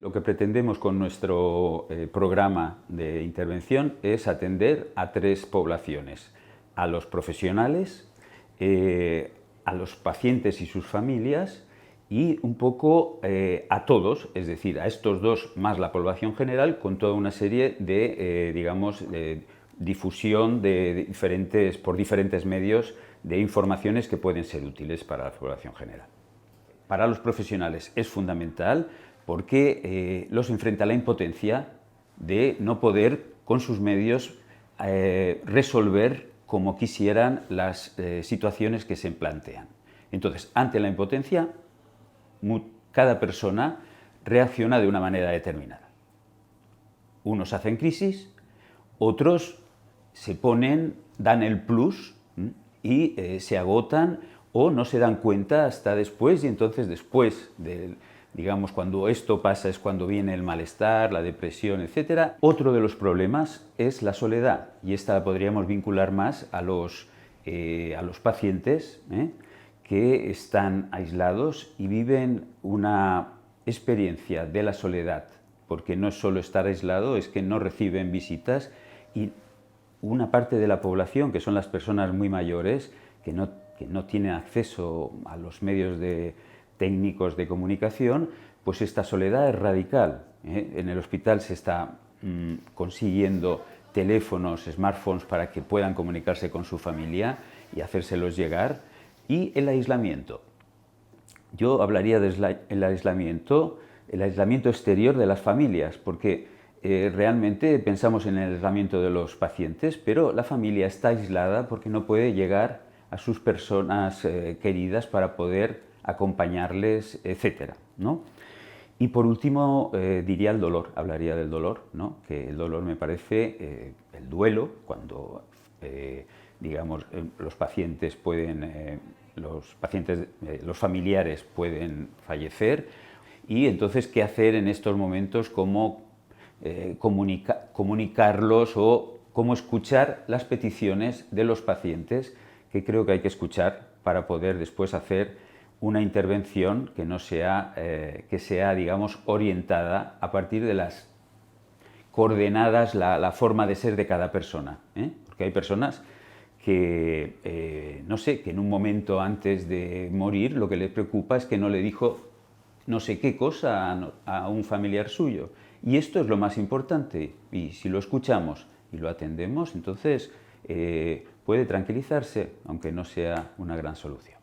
Lo que pretendemos con nuestro programa de intervención es atender a tres poblaciones: a los profesionales, a los pacientes y sus familias y un poco a todos, es decir, a estos dos más la población general, con toda una serie de, digamos, de difusión por diferentes medios de informaciones que pueden ser útiles para la población general. Para los profesionales es fundamental porque los enfrenta a la impotencia de no poder con sus medios resolver como quisieran las situaciones que se plantean. Entonces, ante la impotencia, cada persona reacciona de una manera determinada. Unos hacen crisis, otros se ponen, dan el plus y se agotan o no se dan cuenta hasta después, y entonces después digamos, cuando esto pasa es cuando viene el malestar, la depresión, etc. Otro de los problemas es la soledad, y esta la podríamos vincular más a los pacientes que están aislados y viven una experiencia de la soledad, porque no es solo estar aislado, es que no reciben visitas, y una parte de la población, que son las personas muy mayores, que no tienen acceso a los medios técnicos de comunicación, pues esta soledad es radical. En el hospital se está consiguiendo teléfonos, smartphones, para que puedan comunicarse con su familia y hacérselos llegar. Y el aislamiento. Yo hablaría del aislamiento exterior de las familias, porque realmente pensamos en el aislamiento de los pacientes, pero la familia está aislada porque no puede llegar a sus personas queridas para poder acompañarles, etc., ¿no? Y por último diría el dolor, hablaría del dolor, ¿no? Que el dolor me parece el duelo, cuando digamos los familiares pueden fallecer, y entonces qué hacer en estos momentos, cómo comunicarlos o cómo escuchar las peticiones de los pacientes, que creo que hay que escuchar para poder después hacer una intervención que sea, digamos, orientada a partir de las coordenadas, la forma de ser de cada persona, porque hay personas que, no sé, que en un momento antes de morir lo que les preocupa es que no le dijo no sé qué cosa a un familiar suyo. Y esto es lo más importante, y si lo escuchamos y lo atendemos, entonces puede tranquilizarse, aunque no sea una gran solución.